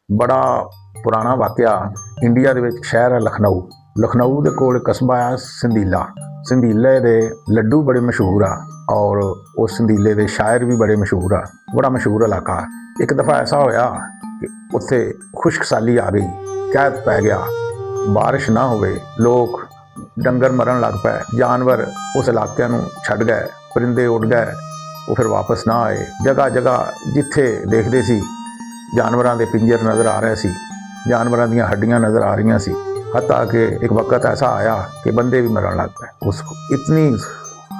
बड़ा पुराना वाकया इंडिया दे विच शहर है लखनऊ। लखनऊ दे कोल कस्बा है संधीला। संधीले दे लड्डू बड़े मशहूर आ और उस संधीले दे शायर भी बड़े मशहूर आ। बड़ा मशहूर इलाका। एक दफ़ा ऐसा होया कि उत्थे खुश्क साली आ गई, कैद पै गया, बारिश ना होवे, लोग डंगर मरन लग पे, जानवर उस इलाके नूं छड्ड गए, परिंदे उड़ गए, वो फिर वापस ना आए। जगह जगह जिथे देखते सी जानवरां दे पिंजर नज़र आ रहे सी, जानवरां दीयां हड्डियां नज़र आ रही सी। हत्ता कि एक वक्त ऐसा आया कि बंदे भी मरन लग पे। उस इतनी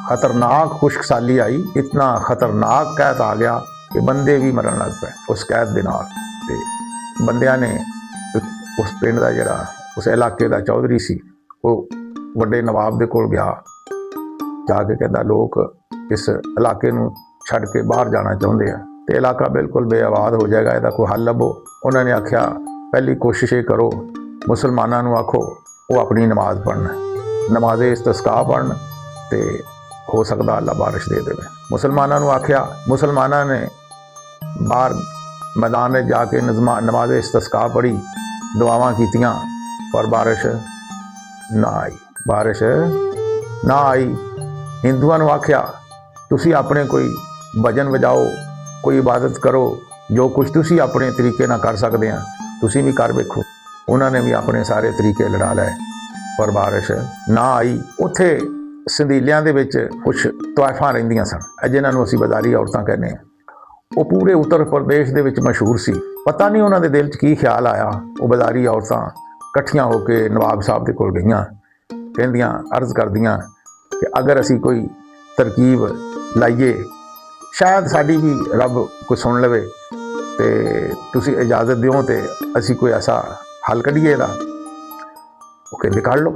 खतरनाक खुश्क साली आई, इतना खतरनाक कैद आ गया कि बंदे भी मरन लग पे उस कैद दे नाल। ते बंदियां ने उस पिंड का जिहड़ा उस इलाके का चौधरी सी, वो वड्डे नवाब दे कोल गया, जाके कहता लोग इस इलाके नूं छड्ड के बाहर जाना चाहुंदे आ ते इलाका बिल्कुल बेआबाद हो जाएगा, इसदा कोई हल लभो। उन्होंने आख्या पहली कोशिश ये करो, मुसलमानों नूं आखो वो अपनी नमाज पढ़न, नमाज़े इस्तिस्का पढ़न ते हो सकता अल्लाह बारिश दे देवे। मुसलमानों नूं आख्या, मुसलमानों ने बाहर मैदान में जाके नमाज़े इस्तिस्का पढ़ी, दुआवां कीतियां, पर बारिश ना आई, बारिश ना आई। हिंदुआं नूं आख्या तुसी अपने कोई भजन बजाओ, कोई इबादत करो, जो कुछ तुसी अपने तरीके ना कर सकते हैं तुसी भी कर वेखो। उन्होंने भी अपने सारे तरीके लड़ा लए, पर बारिश ना आई। उत्थे संधीलियां दे विच कुछ तवाइफां रहिंदियां सन, जिन्हां नूं असीं बाज़ारी औरतां कहने। वो पूरे उत्तर प्रदेश दे विच मशहूर सी। पता नहीं उन्हां दे दिल च की ख्याल आया, वो बाज़ारी औरतां इकट्ठियां होके नवाब साहब दे कोल गईयां, कहंदियां अर्ज़ करदियां कि अगर असीं कोई तरकीब लाइए, शायद साडी भी रब कोई सुन लवे ते तुसी इजाज़त दिओ ते असीं कोई ऐसा हल कढीए इहदा। वो कहंदे कढ लो,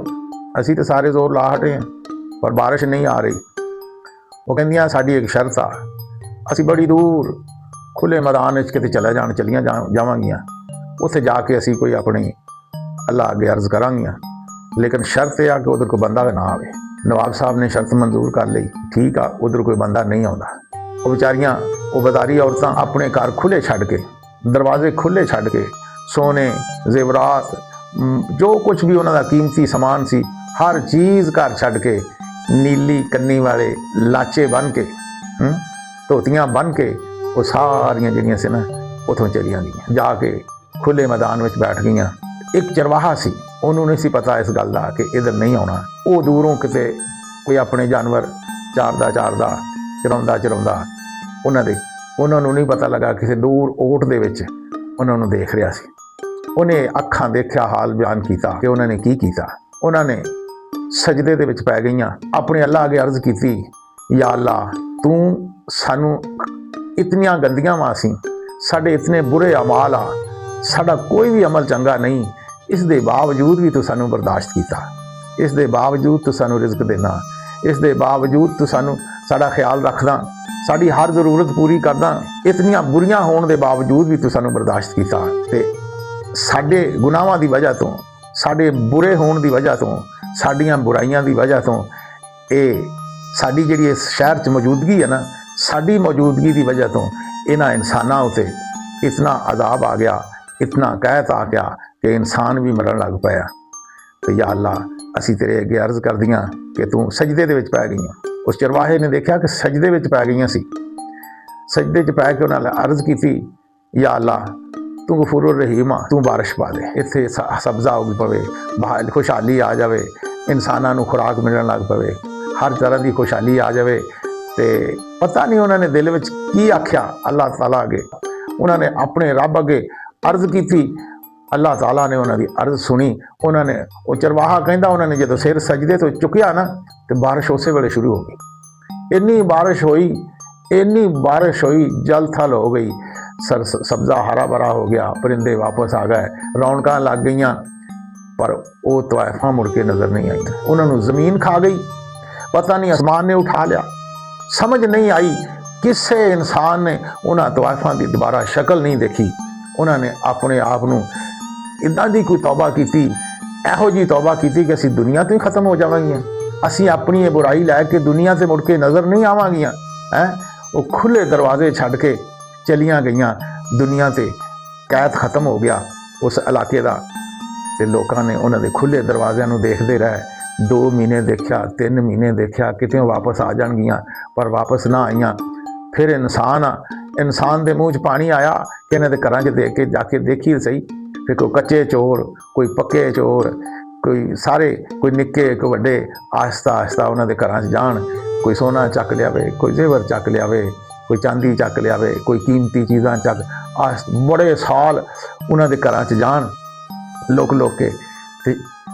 असीं तो सारे जोर ला हटे हैं पर बारिश नहीं आ रही। वो कहंदियां साडी एक शर्त आ, असीं बड़ी दूर खुले मैदान विच किते चलियां जावांगियां, उत्थे जाके असीं कोई अपनी अल्लाह अगे अर्ज़ करांगियां, लेकिन शर्त यह आ कि उधर कोई बंदा ना आवे। नवाब साहब ने शर्त मंजूर कर ली, ठीक आ, उधर कोई बंदा नहीं आउंदा। वो बेचारियां वो बाज़ारी औरतां अपने घर खुले छड्ड के, दरवाजे खुले छड्ड के, सोने जेवरात जो कुछ भी उन्हों का कीमती समान सी, हर चीज़ घर छड्ड के, नीली कन्नी वाले लाचे बन के, धोतियां बन के, वो सारियां जिहड़ियां सी ना उत्थों चलियां गईयां, जाके खुले मैदान में बैठ गईयां। एक चरवाहा सी, उन्होंने नहीं सी पता इस गल का कि इधर नहीं आना। वो दूरों किते कोई अपने जानवर चारदा चराउंदा उन्होंने नहीं पता लगा, किसी दूर ओट दे विच उन्होंने देख रहा सी। उन्हें अखां देखा, हाल बयान किया कि उन्होंने की कीता। उन्होंने सजदे दे विच पै गईयां, अपने अल्लाह अगे अर्ज़ की, या अल्लाह तू सानू इतनियां गंदियां वासी, साडे इतने बुरे अमाल आ, साडा कोई भी अमल चंगा नहीं, इस दे बावजूद भी तू सानू बर्दाश्त किया, इस दे बावजूद तू सानू रिज़्क देना, इस दे बावजूद तू सानू साडा ख्याल रखदा, साडी हर ज़रूरत पूरी करदा, इतनियां बुरियां होने के बावजूद भी तू सानू बर्दाश्त किया। ते साडे गुनाहां दी वजह तो, साडे बुरे होने की वजह तो, साडियां बुराइयां की वजह तो, ये साडी जिहड़ी इस शहर च मौजूदगी है ना, साडी मौजूदगी की वजह तो इन्हां इंसानां उत्ते इतना अजाब आ गया, इतना कहत आ गया कि इंसान भी मरन लग पाया। तो या अल्लाह असीं तेरे अगे अर्ज़ करदियां कि तू सजदे दे विच पै गईयां। उस चरवाहे ने देखा कि सजदे विच पै गईयां सी, सजदे च पै के उन्होंने अर्ज़ की, या अल्लाह तू गफूरुर रहीम आ, तू बारिश पा दे, इत्थे सब्ज़ा उग पवे, खुशहाली आ जाए, इंसानां नूं खुराक मिलण लग पवे, हर तरह की खुशहाली आ जाए। तो पता नहीं उन्होंने दिल विच की आख्या अल्लाह ताला अगे, उन्होंने अपने रब अगे अर्ज़ की, अल्लाह ताला ने उन्होंने अर्ज़ सुनी। उन्होंने वो चरवाहा कहता, उन्होंने जो सिर सजदे तो चुकया ना, तो बारिश उस वेले शुरू हो गई। इन्नी बारिश हुई, जल थल हो गई, सब्ज़ा हरा भरा हो गया, परिंदे वापस आ गए, रौनकां लग गई, पर वो तवाइफां मुड़ के नज़र नहीं आई। उन्होंने ज़मीन खा गई, पता नहीं आसमान ने उठा लिया, समझ नहीं आई, किसी इंसान ने उन्होंने तवाइफां की दोबारा शक्ल नहीं देखी। उन्होंने अपने आप को इदां दी कोई तौबा की, इहो जी तौबा की कि असीं दुनिया तो ही खत्म हो जावांगियां, असीं अपनी ये बुराई लैके दुनिया से मुड़ के नज़र नहीं आवांगियां। वो खुले दरवाजे छड्ड के चलियां गईयां दुनिया ते, कैद खत्म हो गया उस इलाके का, तो लोगों ने उन्होंने खुले दरवाज़ों देखते रहे। 2 महीने देखा, 3 महीने देखा, कितों वापस आ जाएगियाँ, पर वापस ना आईयां। फिर इंसान के मूँह च पानी आया कि इन्होंने घर च देख के जाके देखी सही। फिर कोई कच्चे चोर, कोई पक्के चोर, कोई सारे, कोई निक्के कोई वड्डे, आहिस्ता आहिस्ता उन्होंने घर जान। कोई सोना चक लियावे, कोई जेवर चक लियावे, कोई चांदी चक लियावे, कोई कीमती चीज़ां चक, बड़े साल उन्होंने घर जान लुक लुक के, तो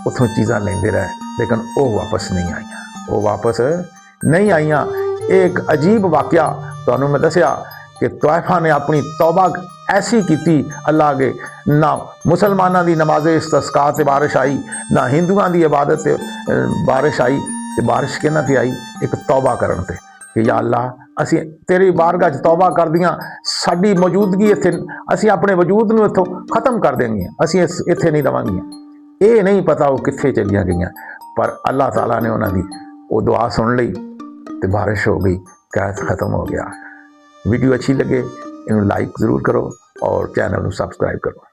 उतों चीज़ां लेंदे रहे, लेकिन वो वापस नहीं आईयां, वो वापस नहीं आईयां। एक अजीब वाकया तुहानूं मैं दसिया कि तोयफा ने अपनी तौबा ऐसी की अल्लाह अगे, ना मुसलमानों की नमाज़े इस्तिस्का ते बारिश आई, ना हिंदुओं की इबादत से बारिश आई। तो बारिश किन्हां ते आई? एक तौबा करन ते कि या अल्लाह असी तेरी बारगाह च तौबा कर दियां, साडी मौजूदगी इत्थे, असी अपने वजूद नूं इत्थों खत्म कर देंगे, असी इत्थे नहीं रवांगियां। ये नहीं पता वो कित्थे चलिया गईयां, पर अल्लाह ताला ने उन्हां दी वो दुआ सुन ली तो बारिश हो गई, कैद खत्म हो गया। वीडियो अच्छी लगे इन्हों लाइक ज़रूर करो और चैनल को सब्सक्राइब करो।